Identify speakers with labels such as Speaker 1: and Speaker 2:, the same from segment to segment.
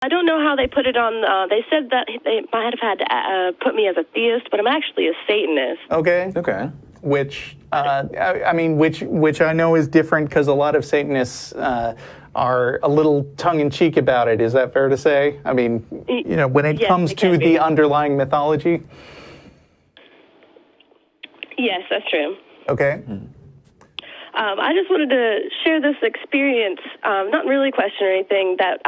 Speaker 1: I don't know how they put it on. They said that they might have had to put me as a theist, but I'm actually a Satanist.
Speaker 2: Okay.
Speaker 3: Okay.
Speaker 2: Which, I mean, which I know is different because a lot of Satanists are a little tongue-in-cheek about it. Is that fair to say? I mean, you know, when it comes to the underlying mythology?
Speaker 1: Yes, that's true.
Speaker 2: Okay.
Speaker 1: I just wanted to share this experience, not really a question or anything, that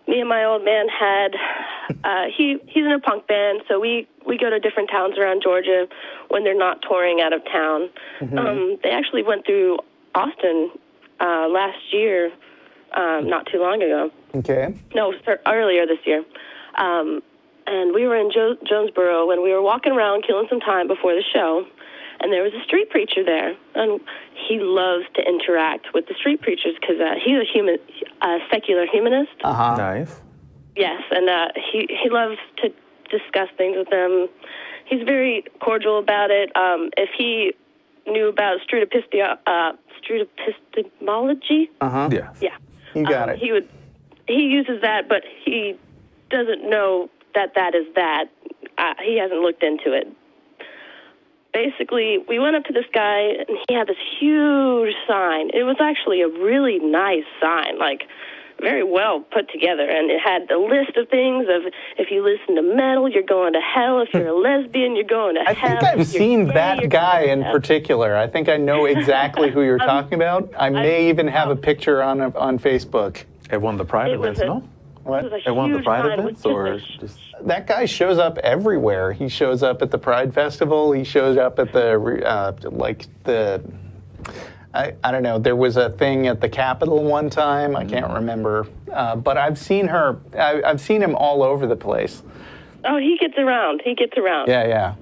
Speaker 1: me and my old man had. He's in a punk band, so we go to different towns around Georgia when they're not touring out of town. They actually went through Austin last year, not too long ago.
Speaker 2: Okay.
Speaker 1: No, earlier this year. And we were in Jonesboro when we were walking around killing some time before the show, and there was a street preacher there, and he loves to interact with the street preachers because he's a secular humanist.
Speaker 3: Nice.
Speaker 1: Yes, and he loves to discuss things with them. He's very cordial about it. If he knew about epistemology,
Speaker 3: Yes.
Speaker 1: yeah,
Speaker 2: You got it.
Speaker 1: He uses that, but he doesn't know that is that. He hasn't looked into it. Basically, we went up to this guy, and he had this huge sign. It was actually a really nice sign, like very well put together, and it had the list of things of if you listen to metal, you're going to hell. If you're a lesbian, you're going to hell.
Speaker 2: I think I've seen that guy in particular. I think I know exactly who you're talking about. I may even have a picture on Facebook.
Speaker 3: At one of the private events, no?
Speaker 2: What?
Speaker 3: At one of the private events, or just...
Speaker 2: That guy shows up everywhere. He shows up at the Pride Festival. He shows up at the, I don't know, there was a thing at the Capitol one time. I can't remember. But I've seen I've seen him all over the place.
Speaker 1: Oh, he gets around.
Speaker 2: Yeah, yeah.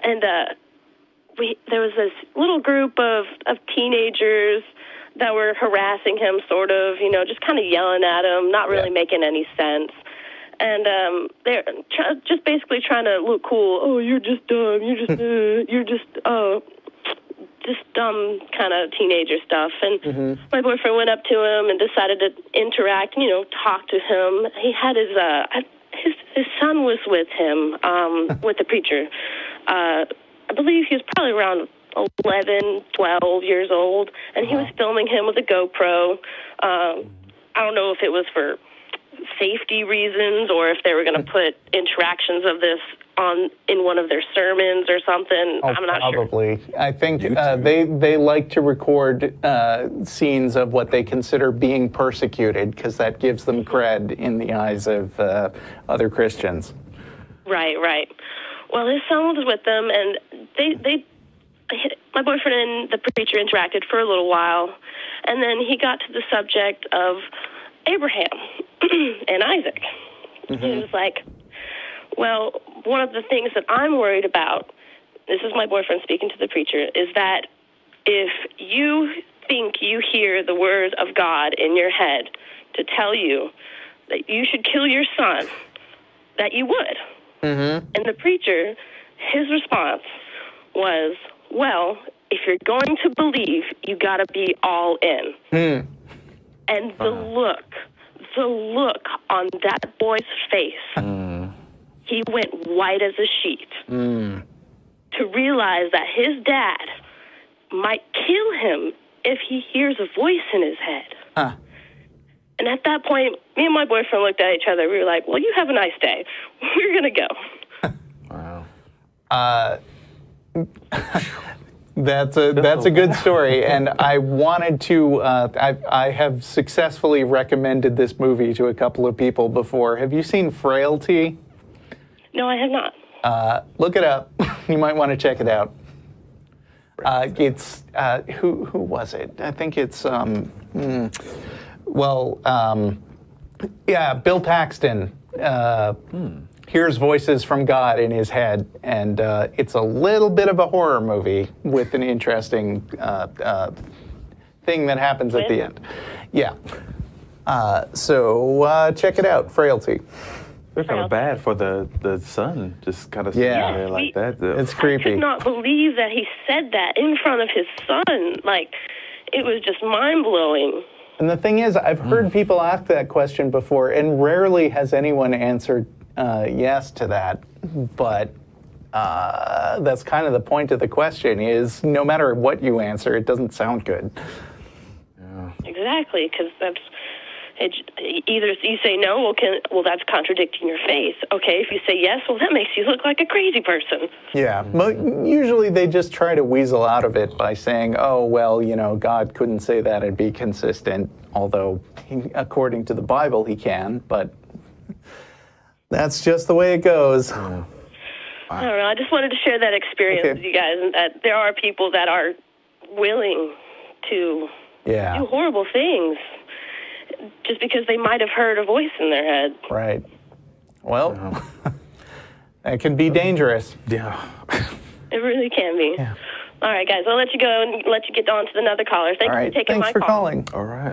Speaker 1: And there was this little group of teenagers that were harassing him, sort of, you know, just kind of yelling at him, not really making any sense. And they're just basically trying to look cool. Oh, you're just dumb. You're just dumb kind of teenager stuff. And my boyfriend went up to him and decided to interact, you know, talk to him. He had his son was with him, with the preacher. I believe he was probably around 11, 12 years old, and he was filming him with a GoPro. I don't know if it was for safety reasons or if they were going to put interactions of this in one of their sermons or something. I'm not sure.
Speaker 2: Probably. I think they like to record scenes of what they consider being persecuted because that gives them cred in the eyes of other Christians.
Speaker 1: Right. Well, his son was with them, and my boyfriend and the preacher interacted for a little while, and then he got to the subject of Abraham and Isaac. He was like, well, one of the things that I'm worried about, this is my boyfriend speaking to the preacher, is that if you think you hear the words of God in your head to tell you that you should kill your son, that you would. And the preacher, his response was, well, if you're going to believe, you got to be all in. And the look on that boy's face, he went white as a sheet to realize that his dad might kill him if he hears a voice in his head. And at that point, me and my boyfriend looked at each other. We were like, well, you have a nice day. We're going to go.
Speaker 3: Wow.
Speaker 2: That's a good story, and I wanted to. I have successfully recommended this movie to a couple of people before. Have you seen Frailty?
Speaker 1: No, I have not.
Speaker 2: Look it up. You might want to check it out. It's who was it? I think it's Bill Paxton. Hears voices from God in his head, and it's a little bit of a horror movie with an interesting thing that happens at the end. Yeah. So check it out, Frailty.
Speaker 3: It's kind of bad for the son, just kind of sitting there like that.
Speaker 2: It's creepy.
Speaker 1: I could not believe that he said that in front of his son. Like, it was just mind-blowing.
Speaker 2: And the thing is, I've heard people ask that question before, and rarely has anyone answered yes to that. But that's kind of the point of the question, is no matter what you answer, it doesn't sound good.
Speaker 3: Yeah.
Speaker 1: Exactly, because either you say no, well, that's contradicting your faith. Okay, if you say yes, well, that makes you look like a crazy person.
Speaker 2: Yeah, but usually they just try to weasel out of it by saying, oh, well, God couldn't say that and be consistent, although according to the Bible he can, but that's just the way it goes.
Speaker 3: Yeah.
Speaker 1: I don't know, I just wanted to share that experience with you guys, and that there are people that are willing to do horrible things just because they might have heard a voice in their head.
Speaker 2: Right. Well, that can be dangerous.
Speaker 3: Yeah.
Speaker 1: It really can be.
Speaker 2: Yeah.
Speaker 1: All right, guys, I'll let you go and let you get on to another caller. Thank you for taking my call.
Speaker 2: Thanks for calling.
Speaker 3: All right.